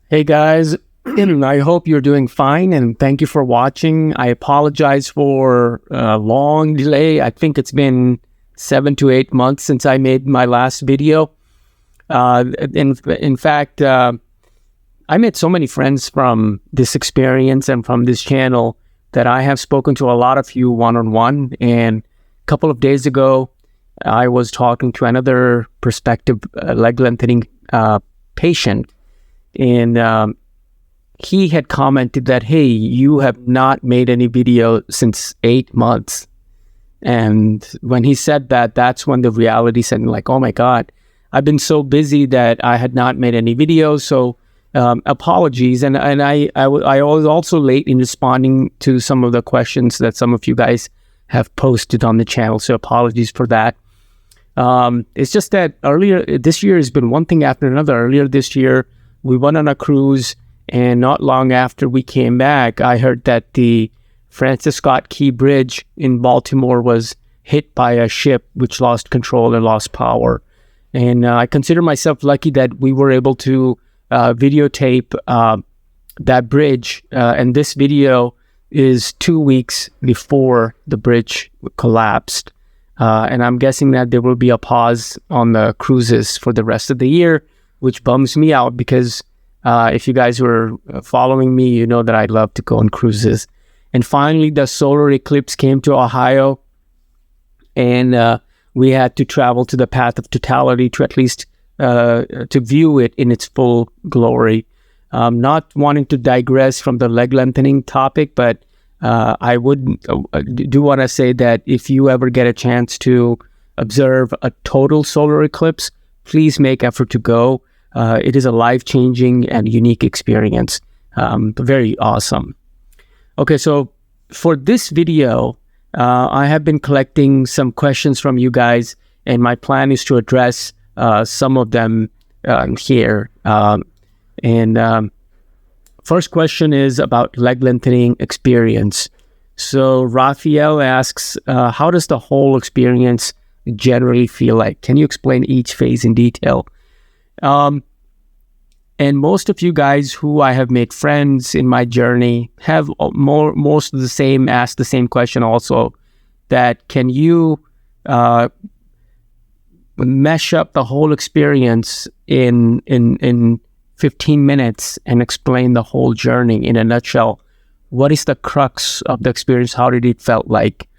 Hey guys, I hope you're doing fine and thank you for watching. I apologize for a long delay. I think it's been 7 to 8 months since I made my last video. In fact, I met so many friends from this experience and from this channel that I have spoken to a lot of you one-on-one. And a couple of days ago, I was talking to another prospective leg lengthening patient. And he had commented that, hey, you have not made any video since 8 months. And when he said that, that's when the reality set in, like, oh my God, I've been so busy that I had not made any videos. So apologies. And I was also late in responding to some of the questions that some of you guys have posted on the channel. So apologies for that. It's just that earlier this year has been one thing after another. Earlier this year, we went on a cruise, and not long after we came back, I heard that the Francis Scott Key Bridge in Baltimore was hit by a ship which lost control and lost power. And I consider myself lucky that we were able to videotape that bridge. And this video is 2 weeks before the bridge collapsed. And I'm guessing that there will be a pause on the cruises for the rest of the year, which bums me out because if you guys were following me, you know that I love to go on cruises. And finally, the solar eclipse came to Ohio, and we had to travel to the path of totality to at least to view it in its full glory. Not wanting to digress from the leg lengthening topic, but I do want to say that if you ever get a chance to observe a total solar eclipse, please make effort to go. It is a life-changing and unique experience. Very awesome. Okay, so for this video, I have been collecting some questions from you guys, and my plan is to address some of them here. First question is about leg lengthening experience. So Raphael asks, how does the whole experience generally feel like? Can you explain each phase in detail? And most of you guys who I have made friends in my journey have most of the same, asked the same question also, that can you mesh up the whole experience in 15 minutes and explain the whole journey in a nutshell? What is the crux of the experience? How did it felt like?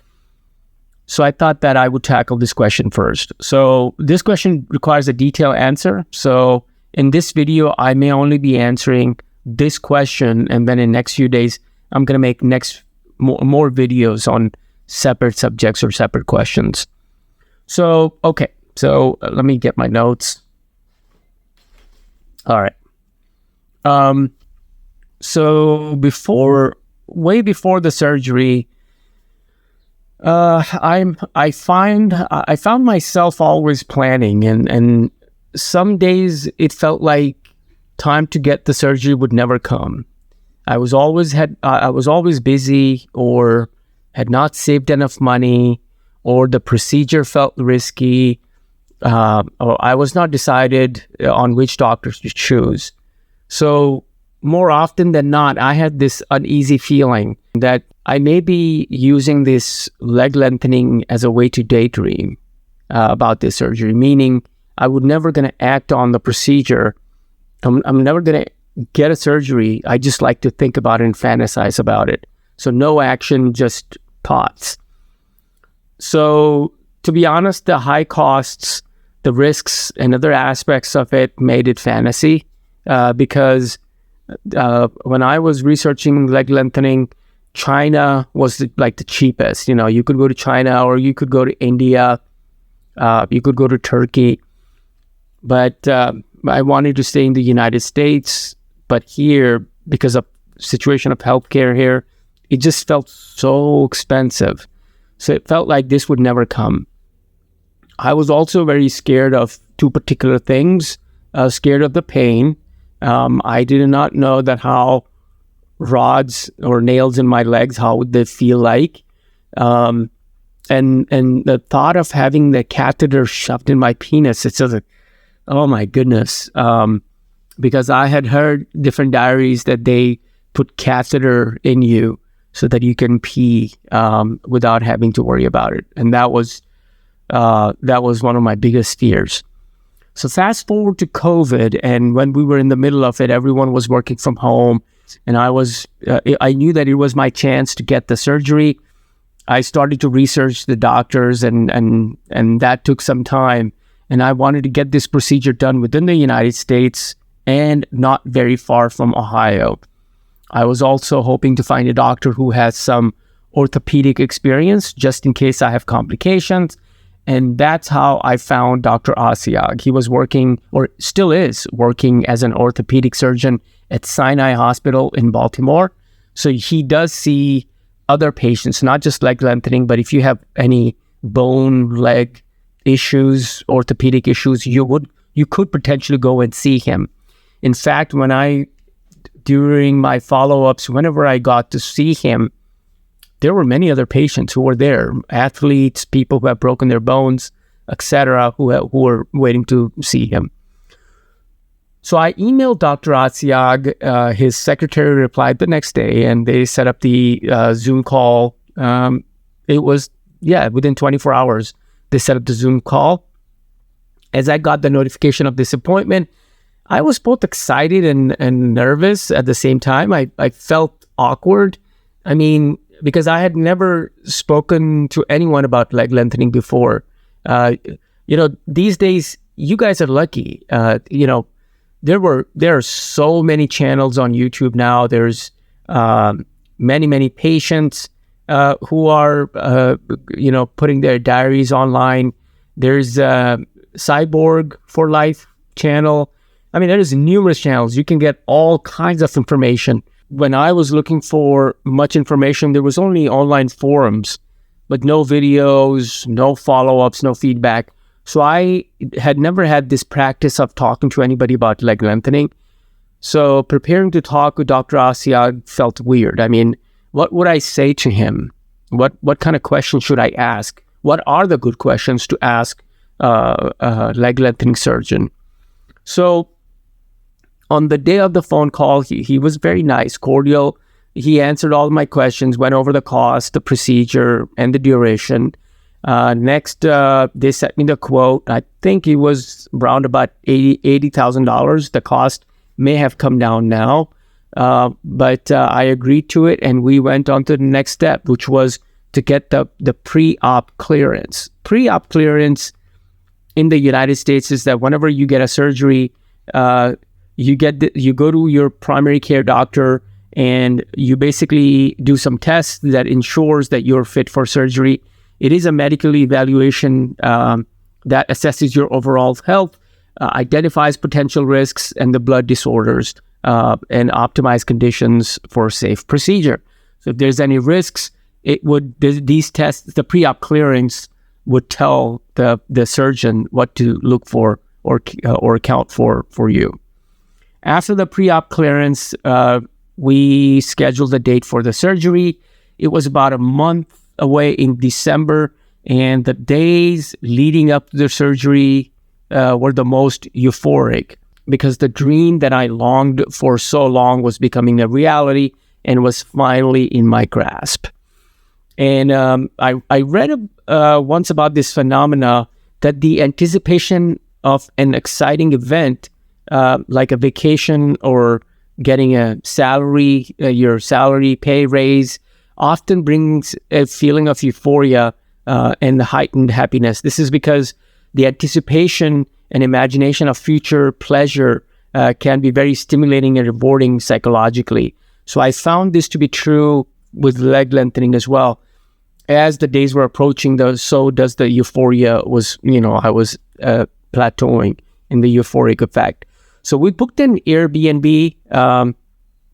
So I thought that I would tackle this question first. So this question requires a detailed answer. So in this video, I may only be answering this question, and then in next few days, I'm going to make more videos on separate subjects or separate questions. So, okay. So let me get my notes. All right. So way before the surgery, I found myself always planning, and some days it felt like time to get the surgery would never come. I was always busy, or had not saved enough money, or the procedure felt risky, or I was not decided on which doctor to choose. So more often than not, I had this uneasy feeling that I may be using this leg lengthening as a way to daydream about this surgery, meaning I would never going to act on the procedure. I'm never going to get a surgery. I just like to think about it and fantasize about it. So no action, just thoughts. So to be honest, the high costs, the risks, and other aspects of it made it fantasy because when I was researching leg lengthening, China was the cheapest. You know, you could go to China, or you could go to India, you could go to Turkey. But I wanted to stay in the United States. But here, because of situation of healthcare here, it just felt so expensive. So it felt like this would never come. I was also very scared of two particular things. Scared of the pain. I did not know that how rods or nails in my legs, how would they feel like. And the thought of having the catheter shoved in my penis, it's just like, oh my goodness. because I had heard different diaries that they put catheter in you so that you can pee without having to worry about it. And that was one of my biggest fears. So fast forward to COVID, and when we were in the middle of it, everyone was working from home, and I knew that it was my chance to get the surgery. I started to research the doctors, and that took some time. And I wanted to get this procedure done within the United States and not very far from Ohio. I was also hoping to find a doctor who has some orthopedic experience, just in case I have complications. And that's how I found Dr. Assayag. He was working, or still is working, as an orthopedic surgeon at Sinai Hospital in Baltimore. So he does see other patients, not just leg lengthening, but if you have any bone, leg issues, orthopedic issues, you could potentially go and see him. In fact, during my follow-ups, whenever I got to see him, there were many other patients who were there, athletes, people who have broken their bones, etc., who were waiting to see him. So I emailed Dr. Assayag. His secretary replied the next day, and they set up the Zoom call. It was, within 24 hours, they set up the Zoom call. As I got the notification of this appointment, I was both excited and nervous at the same time. I felt awkward. I mean, because I had never spoken to anyone about leg lengthening before. These days, you guys are lucky. There are so many channels on YouTube now. There's many patients who are putting their diaries online. There's Cyborg for Life channel. I mean, there's numerous channels. You can get all kinds of information. When I was looking for much information, there was only online forums, but no videos, no follow-ups, no feedback. So I had never had this practice of talking to anybody about leg lengthening. So preparing to talk with Dr. Assayag felt weird. I mean, what would I say to him? What kind of questions should I ask? What are the good questions to ask a leg lengthening surgeon? So on the day of the phone call, he was very nice, cordial. He answered all my questions, went over the cost, the procedure, and the duration. Next, they sent me the quote. I think it was around about $80,000. The cost may have come down now, but I agreed to it, and we went on to the next step, which was to get the pre-op clearance. Pre-op clearance in the United States is that whenever you get a surgery, you go to your primary care doctor, and you basically do some tests that ensures that you're fit for surgery. It is a medical evaluation that assesses your overall health, identifies potential risks and the blood disorders, and optimize conditions for a safe procedure. So if there's any risks, these tests, the pre-op clearance would tell the surgeon what to look for or account for you. After the pre-op clearance, we scheduled a date for the surgery. It was about a month away in December, and the days leading up to the surgery were the most euphoric, because the dream that I longed for so long was becoming a reality and was finally in my grasp. And I read once about this phenomena, that the anticipation of an exciting event, like a vacation or getting a salary, your salary pay raise, often brings a feeling of euphoria and heightened happiness. This is because the anticipation and imagination of future pleasure can be very stimulating and rewarding psychologically. So I found this to be true with leg lengthening as well. As the days were approaching, so does the euphoria was, I was plateauing in the euphoric effect. So we booked an Airbnb.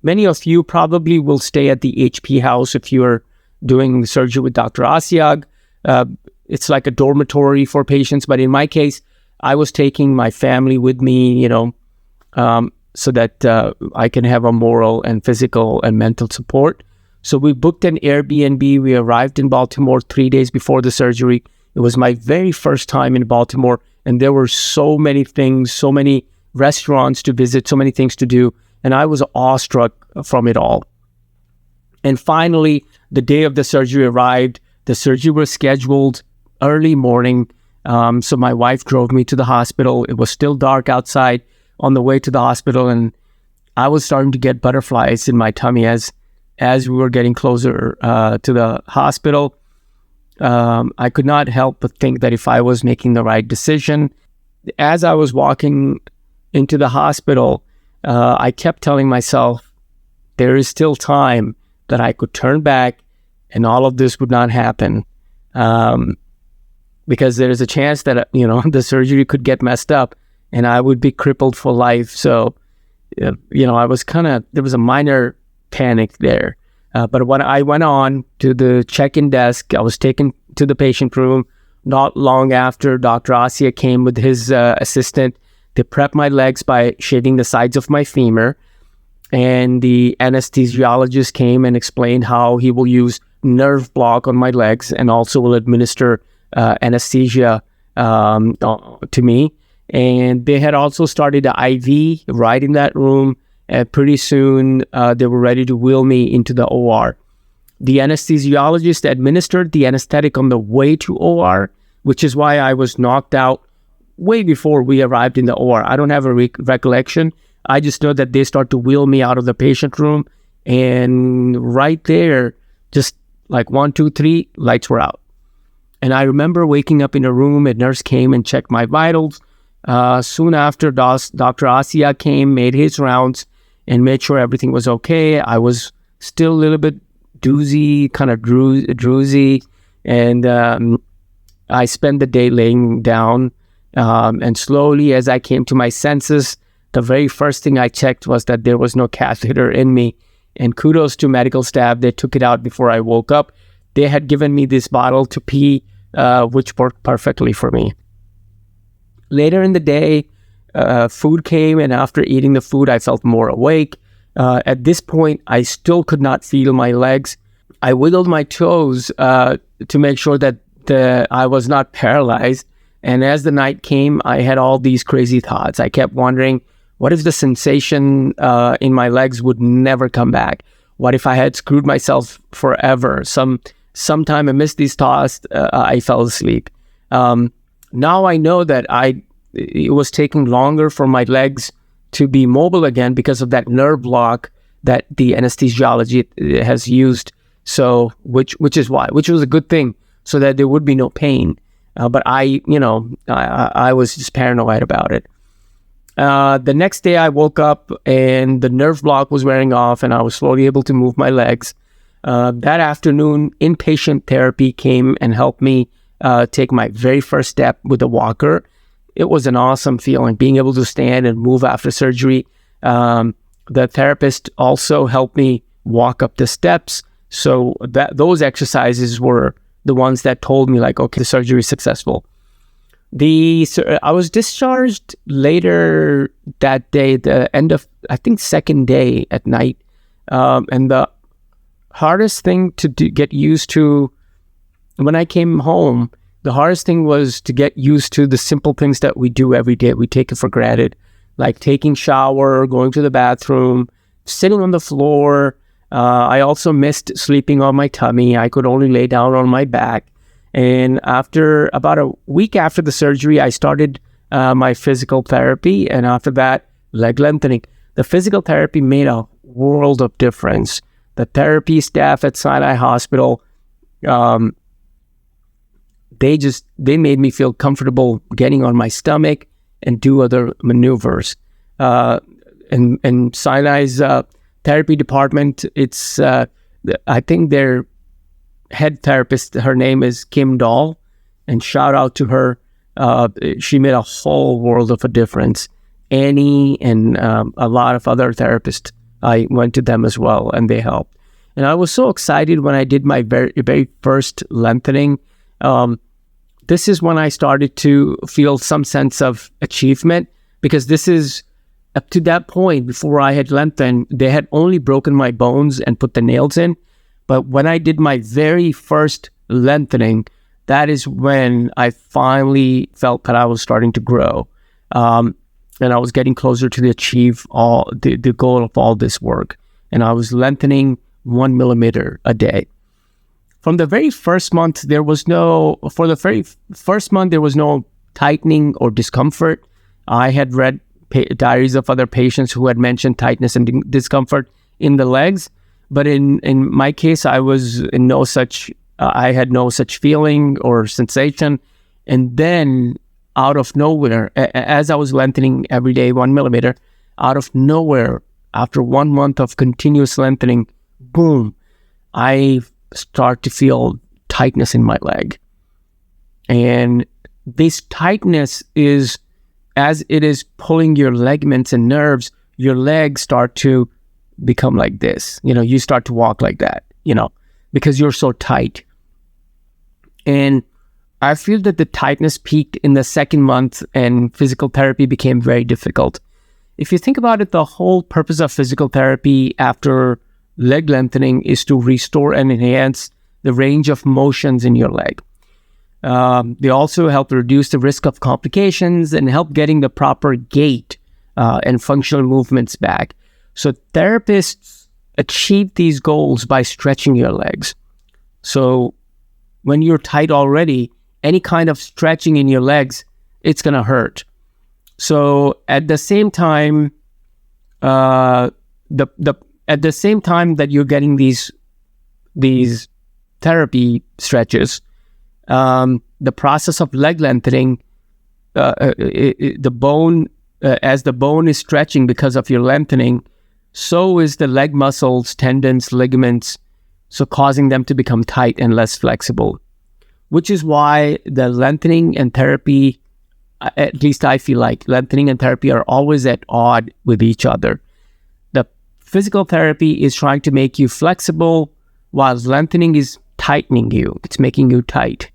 Many of you probably will stay at the HP house if you're doing the surgery with Dr. Assayag. It's like a dormitory for patients, but in my case, I was taking my family with me, so that I can have a moral and physical and mental support. So we booked an Airbnb. We arrived in Baltimore 3 days before the surgery. It was my very first time in Baltimore, and there were so many things, so many restaurants to visit, so many things to do. And I was awestruck from it all. And finally, the day of the surgery arrived. The surgery was scheduled early morning. So my wife drove me to the hospital. It was still dark outside on the way to the hospital. And I was starting to get butterflies in my tummy as we were getting closer to the hospital. I could not help but think that if I was making the right decision. As I was walking into the hospital, I kept telling myself, there is still time that I could turn back and all of this would not happen. Because there is a chance that, the surgery could get messed up and I would be crippled for life. So, I was there was a minor panic there. But when I went on to the check-in desk, I was taken to the patient room. Not long after, Dr. Assayag came with his assistant. They prepped my legs by shaving the sides of my femur. And the anesthesiologist came and explained how he will use nerve block on my legs and also will administer anesthesia to me. And they had also started the IV right in that room. And pretty soon, they were ready to wheel me into the OR. The anesthesiologist administered the anesthetic on the way to OR, which is why I was knocked out way before we arrived in the OR. I don't have a recollection. I just know that they start to wheel me out of the patient room. And right there, just like 1, 2, 3, lights were out. And I remember waking up in a room, a nurse came and checked my vitals. Soon after, Dr. Assayag came, made his rounds, and made sure everything was okay. I was still a little bit doozy, kind of drowsy, and I spent the day laying down. And slowly, as I came to my senses, the very first thing I checked was that there was no catheter in me. And kudos to medical staff, they took it out before I woke up. They had given me this bottle to pee, which worked perfectly for me. Later in the day, food came, and after eating the food, I felt more awake. At this point, I still could not feel my legs. I wiggled my toes to make sure that I was not paralyzed. And as the night came, I had all these crazy thoughts. I kept wondering, what if the sensation in my legs would never come back? What if I had screwed myself forever? Sometime amidst these thoughts, I fell asleep. Now I know that it was taking longer for my legs to be mobile again because of that nerve block that the anesthesiologist has used. So, which was a good thing, so that there would be no pain. But I was just paranoid about it. The next day I woke up and the nerve block was wearing off and I was slowly able to move my legs. That afternoon, inpatient therapy came and helped me take my very first step with a walker. It was an awesome feeling, being able to stand and move after surgery. The therapist also helped me walk up the steps. So those exercises were the ones that told me, like, okay, the surgery is successful. I was discharged later that day, the end of, I think, second day at night. And the hardest thing to get used to when I came home, the hardest thing was to get used to the simple things that we do every day. We take it for granted, like taking shower, going to the bathroom, sitting on the floor. I also missed sleeping on my tummy. I could only lay down on my back. And after about a week after the surgery, I started my physical therapy. And after that, leg lengthening. The physical therapy made a world of difference. The therapy staff at Sinai Hospital, they made me feel comfortable getting on my stomach and do other maneuvers. And Sinai's therapy department, it's I think their head therapist, her name is Kim Dahl, and shout out to her. She made a whole world of a difference. Annie and a lot of other therapists, I went to them as well, and they helped. And I was so excited when I did my very first lengthening. This is when I started to feel some sense of achievement, because this is up to that point, before I had lengthened, they had only broken my bones and put the nails in. But when I did my very first lengthening, that is when I finally felt that I was starting to grow. And and I was getting closer to achieve all the goal of all this work. And I was lengthening 1 millimeter a day. From the very first month, there was no tightening or discomfort. I had read diaries of other patients who had mentioned tightness and discomfort in the legs, but in my case, I was in no such. I had no such feeling or sensation. And then, out of nowhere, as I was lengthening every day 1 millimeter, out of nowhere, after 1 month of continuous lengthening, boom, I start to feel tightness in my leg. And this tightness is, as it is pulling your ligaments and nerves, your legs start to become like this. You start to walk like that, because you're so tight. And I feel that the tightness peaked in the second month and physical therapy became very difficult. If you think about it, the whole purpose of physical therapy after leg lengthening is to restore and enhance the range of motions in your leg. They also help reduce the risk of complications and help getting the proper gait and functional movements back. So therapists achieve these goals by stretching your legs. So when you're tight already, any kind of stretching in your legs, it's going to hurt. So at the same time, at the same time that you're getting these therapy stretches, the process of leg lengthening, the bone, as the bone is stretching because of your lengthening, so is the leg muscles, tendons, ligaments, so causing them to become tight and less flexible, which is why the lengthening and therapy, at least I feel like lengthening and therapy are always at odds with each other. The physical therapy is trying to make you flexible, while lengthening is tightening you. It's making you tight.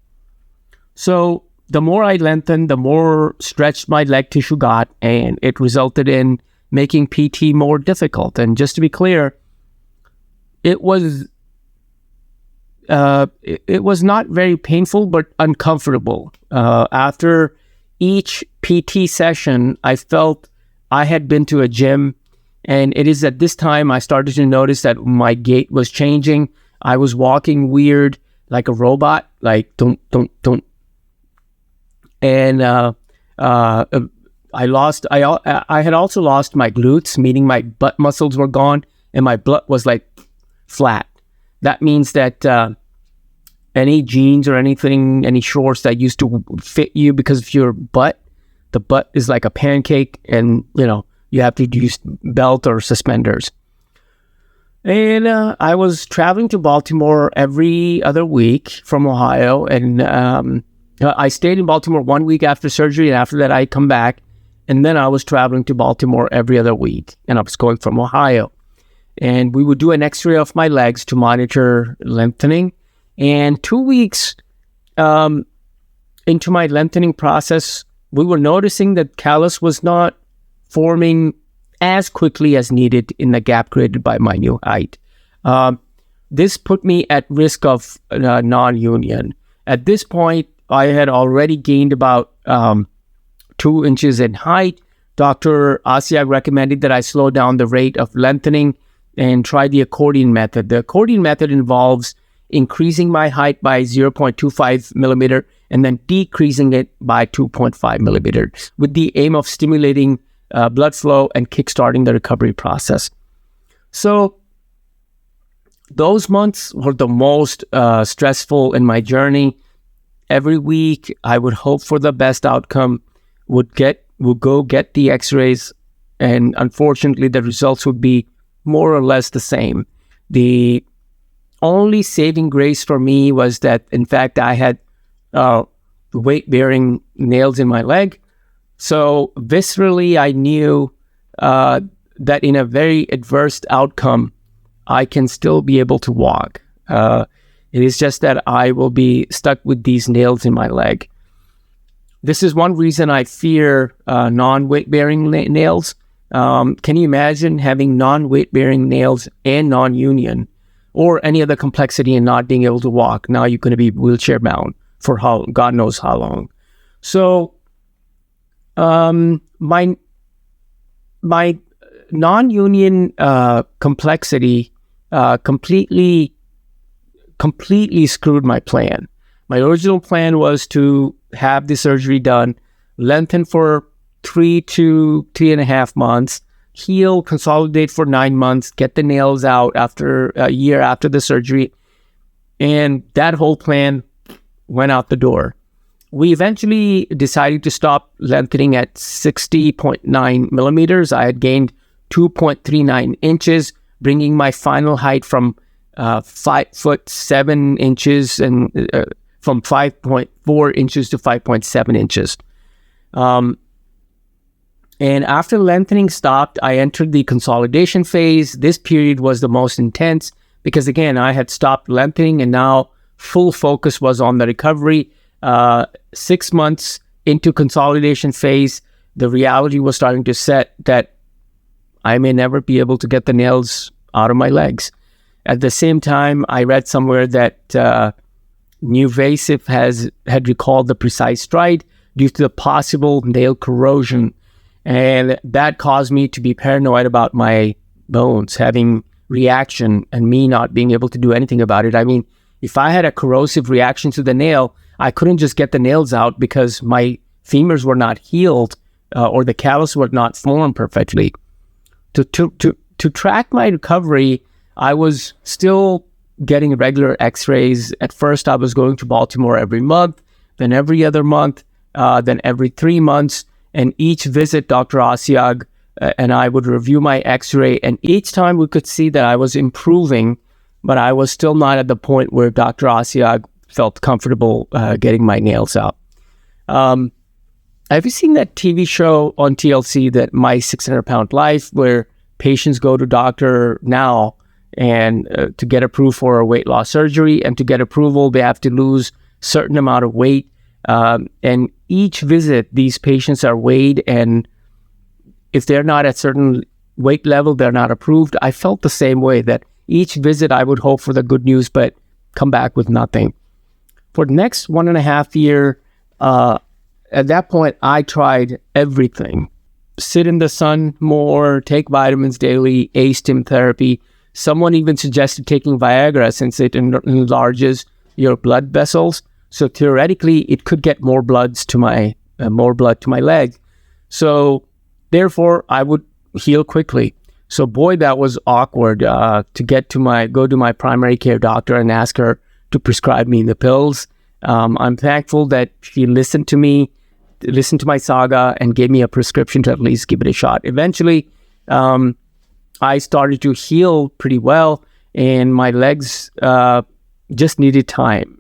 So the more I lengthened, the more stretched my leg tissue got, and it resulted in making PT more difficult. And just to be clear, it was not very painful, but uncomfortable. After each PT session, I felt I had been to a gym, and it is at this time I started to notice that my gait was changing. I was walking weird, like a robot, like don't. And I had also lost my glutes, meaning my butt muscles were gone, and my butt was like flat. That means that any jeans or anything, any shorts that used to fit you because of your butt, the butt is like a pancake, and you have to use belt or suspenders. And I was traveling to Baltimore every other week from Ohio, and I stayed in Baltimore 1 week after surgery, and after that I come back, and then I was traveling to Baltimore every other week, and I was going from Ohio. And we would do an x-ray of my legs to monitor lengthening. And 2 weeks into my lengthening process, we were noticing that callus was not forming as quickly as needed in the gap created by my new height. This put me at risk of non-union. At this point, I had already gained about 2 inches in height. Dr. Assayag recommended that I slow down the rate of lengthening and try the accordion method. The accordion method involves increasing my height by 0.25 millimeter and then decreasing it by 2.5 millimeter with the aim of stimulating blood flow and kickstarting the recovery process. So those months were the most stressful in my journey. Every week, I would hope for the best outcome, would go get the x-rays, and unfortunately, the results would be more or less the same. The only saving grace for me was that, in fact, I had weight-bearing nails in my leg. So viscerally, I knew that in a very adverse outcome, I can still be able to walk. It is just that I will be stuck with these nails in my leg. This is one reason I fear non-weight-bearing nails. Can you imagine having non-weight-bearing nails and non-union, or any other complexity and not being able to walk? Now you're going to be wheelchair-bound for God knows how long. So my my non-union complexity completely screwed my plan. My original plan was to have the surgery done, lengthen for 3 to 3.5 months, heal, consolidate for 9 months, get the nails out after a year after the surgery. And that whole plan went out the door. We eventually decided to stop lengthening at 60.9 millimeters. I had gained 2.39 inches, bringing my final height from 5'7" and from 5.4 inches to 5.7 inches. And after lengthening stopped, I entered the consolidation phase. This period was the most intense because, again, I had stopped lengthening and now full focus was on the recovery. 6 months into consolidation phase, the reality was starting to set that I may never be able to get the nails out of my legs. At the same time, I read somewhere that NuVasive had recalled the Precise Stride due to the possible nail corrosion. And that caused me to be paranoid about my bones having reaction and me not being able to do anything about it. I mean, if I had a corrosive reaction to the nail, I couldn't just get the nails out because my femurs were not healed or the callus were not formed perfectly. To track my recovery, I was still getting regular x-rays. At first, I was going to Baltimore every month, then every other month, then every 3 months. And each visit, Dr. Assayag and I would review my x-ray. And each time we could see that I was improving, but I was still not at the point where Dr. Assayag felt comfortable getting my nails out. Have you seen that TV show on TLC, that My 600-Pound Life, where patients go to doctor now and to get approved for a weight loss surgery, and to get approval, they have to lose certain amount of weight. And each visit, these patients are weighed, and if they're not at certain weight level, they're not approved. I felt the same way, that each visit I would hope for the good news, but come back with nothing. For the next 1.5 years, at that point, I tried everything. Sit in the sun more, take vitamins daily, ASTIM therapy. Someone even suggested taking Viagra since it enlarges your blood vessels. So theoretically, it could get more blood to my leg. So therefore, I would heal quickly. So boy, that was awkward to go to my primary care doctor and ask her to prescribe me the pills. I'm thankful that she listened to me, listened to my saga, and gave me a prescription to at least give it a shot. Eventually, I started to heal pretty well, and my legs just needed time.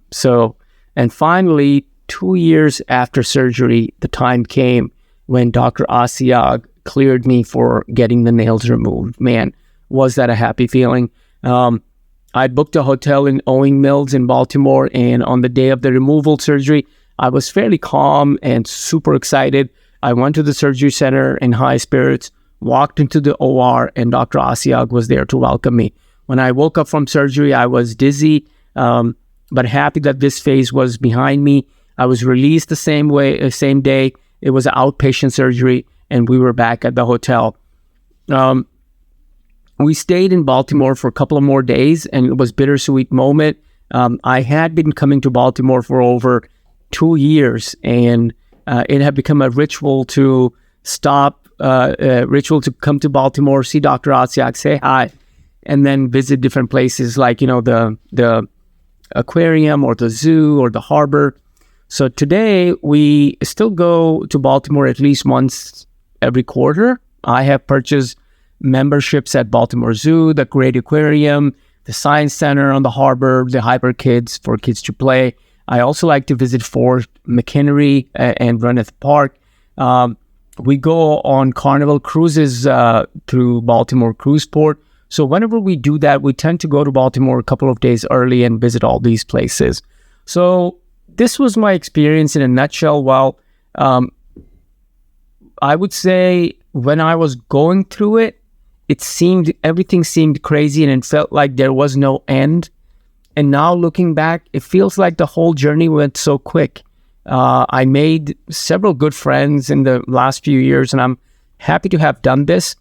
And finally, 2 years after surgery, the time came when Dr. Assayag cleared me for getting the nails removed. Man, was that a happy feeling. I booked a hotel in Owing Mills in Baltimore, and on the day of the removal surgery, I was fairly calm and super excited. I went to the surgery center in high spirits, walked into the OR, and Dr. Assayag was there to welcome me. When I woke up from surgery, I was dizzy, but happy that this phase was behind me. I was released the same day. It was an outpatient surgery, and we were back at the hotel. We stayed in Baltimore for a couple of more days, and it was a bittersweet moment. I had been coming to Baltimore for over 2 years, and it had become a ritual to come to Baltimore, see Dr. Assayag, say hi, and then visit different places like, the aquarium or the zoo or the harbor. So today we still go to Baltimore at least once every quarter. I have purchased memberships at Baltimore Zoo, the Great Aquarium, the Science Center on the harbor, the Hyper Kids for kids to play. I also like to visit Fort McHenry and Runneth Park. We go on Carnival cruises through Baltimore Cruise Port. So whenever we do that, we tend to go to Baltimore a couple of days early and visit all these places. So this was my experience in a nutshell. While I would say when I was going through it, everything seemed crazy and it felt like there was no end. And now looking back, it feels like the whole journey went so quick. I made several good friends in the last few years, and I'm happy to have done this.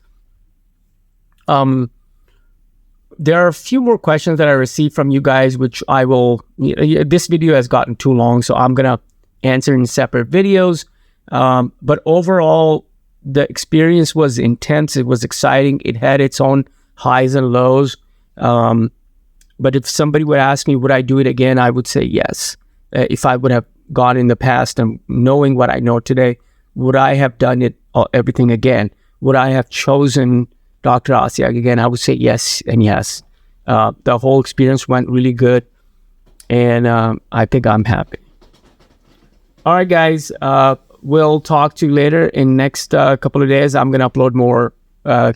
There are a few more questions that I received from you guys, which I will, this video has gotten too long, so I'm going to answer in separate videos. But overall, the experience was intense. It was exciting. It had its own highs and lows. But if somebody would ask me, would I do it again? I would say yes. If I would have gone in the past and knowing what I know today, would I have done it everything again? Would I have chosen Dr. Assayag again? I would say yes and yes. The whole experience went really good, and I think I'm happy. All right, guys. We'll talk to you later. In next couple of days, I'm going to upload more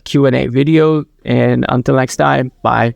Q&A video. And until next time, bye.